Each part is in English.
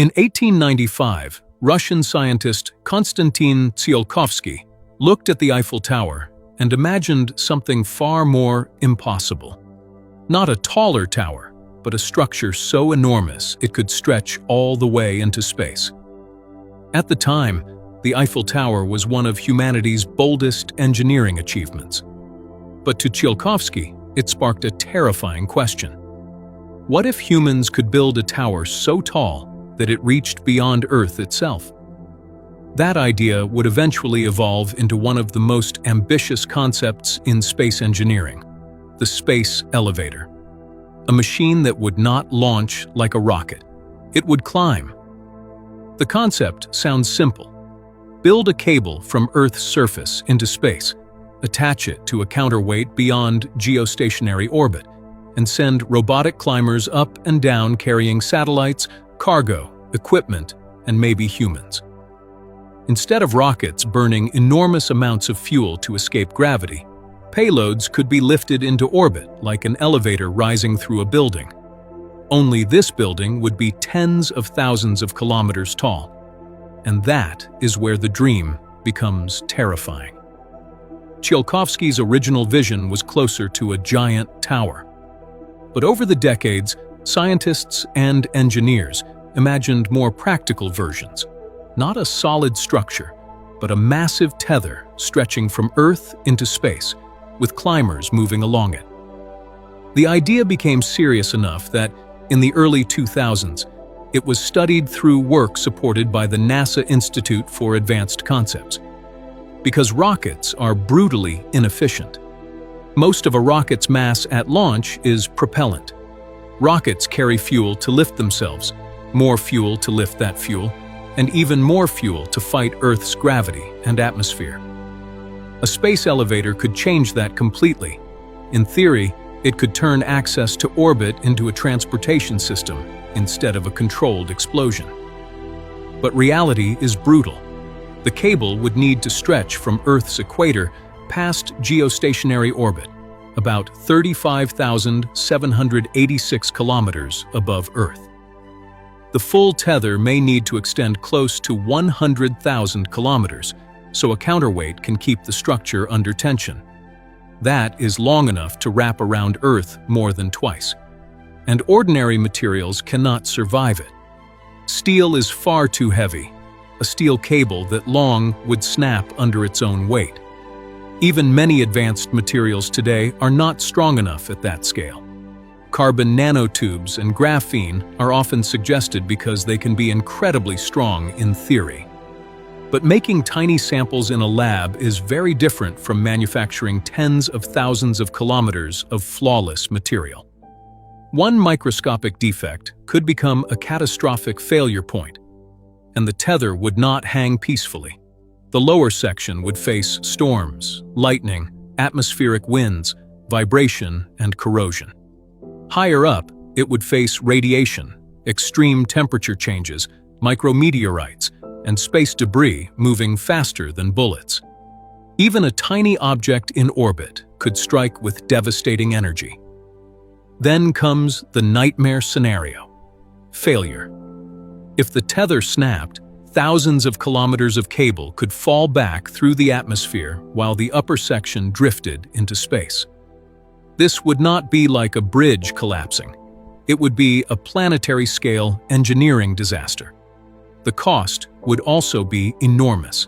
In 1895, Russian scientist Konstantin Tsiolkovsky looked at the Eiffel Tower and imagined something far more impossible. Not a taller tower, but a structure so enormous it could stretch all the way into space. At the time, the Eiffel Tower was one of humanity's boldest engineering achievements. But to Tsiolkovsky, it sparked a terrifying question. What if humans could build a tower so tall that it reached beyond Earth itself? That idea would eventually evolve into one of the most ambitious concepts in space engineering, the space elevator. A machine that would not launch like a rocket. It would climb. The concept sounds simple. Build a cable from Earth's surface into space, attach it to a counterweight beyond geostationary orbit, and send robotic climbers up and down carrying satellites, cargo, equipment, and maybe humans. Instead of rockets burning enormous amounts of fuel to escape gravity, payloads could be lifted into orbit like an elevator rising through a building. Only this building would be tens of thousands of kilometers tall. And that is where the dream becomes terrifying. Tsiolkovsky's original vision was closer to a giant tower. But over the decades, scientists and engineers imagined more practical versions. Not a solid structure, but a massive tether stretching from Earth into space, with climbers moving along it. The idea became serious enough that, in the early 2000s, it was studied through work supported by the NASA Institute for Advanced Concepts. Because rockets are brutally inefficient. Most of a rocket's mass at launch is propellant. Rockets carry fuel to lift themselves, more fuel to lift that fuel, and even more fuel to fight Earth's gravity and atmosphere. A space elevator could change that completely. In theory, it could turn access to orbit into a transportation system instead of a controlled explosion. But reality is brutal. The cable would need to stretch from Earth's equator past geostationary orbit, about 35,786 kilometers above Earth. The full tether may need to extend close to 100,000 kilometers, so a counterweight can keep the structure under tension. That is long enough to wrap around Earth more than twice. And ordinary materials cannot survive it. Steel is far too heavy. A steel cable that long would snap under its own weight. Even many advanced materials today are not strong enough at that scale. Carbon nanotubes and graphene are often suggested because they can be incredibly strong in theory. But making tiny samples in a lab is very different from manufacturing tens of thousands of kilometers of flawless material. One microscopic defect could become a catastrophic failure point, and the tether would not hang peacefully. The lower section would face storms, lightning, atmospheric winds, vibration, and corrosion. Higher up, it would face radiation, extreme temperature changes, micrometeorites, and space debris moving faster than bullets. Even a tiny object in orbit could strike with devastating energy. Then comes the nightmare scenario: failure. If the tether snapped, thousands of kilometers of cable could fall back through the atmosphere while the upper section drifted into space. This would not be like a bridge collapsing. It would be a planetary-scale engineering disaster. The cost would also be enormous.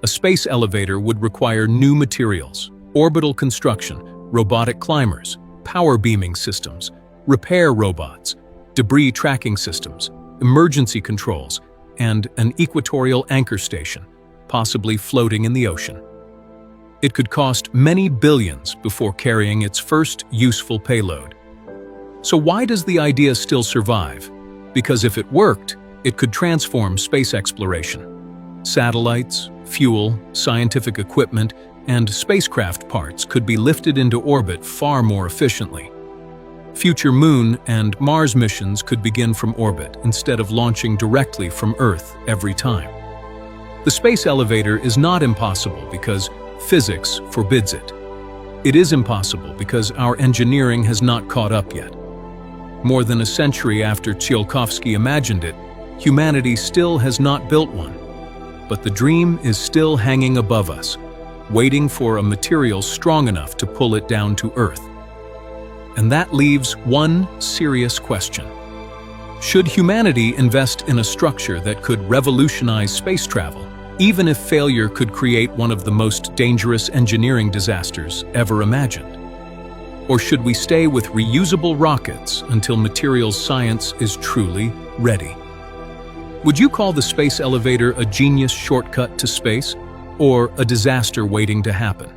A space elevator would require new materials, orbital construction, robotic climbers, power beaming systems, repair robots, debris tracking systems, emergency controls, and an equatorial anchor station, possibly floating in the ocean. It could cost many billions before carrying its first useful payload. So why does the idea still survive? Because if it worked, it could transform space exploration. Satellites, fuel, scientific equipment, and spacecraft parts could be lifted into orbit far more efficiently. Future Moon and Mars missions could begin from orbit instead of launching directly from Earth every time. The space elevator is not impossible because physics forbids it. It is impossible because our engineering has not caught up yet. More than a century after Tsiolkovsky imagined it, Humanity still has not built one, but the dream is still hanging above us, waiting for a material strong enough to pull it down to Earth. And that leaves one serious question. Should humanity invest in a structure that could revolutionize space travel, even if failure could create one of the most dangerous engineering disasters ever imagined? Or should we stay with reusable rockets until materials science is truly ready? Would you call the space elevator a genius shortcut to space, or a disaster waiting to happen?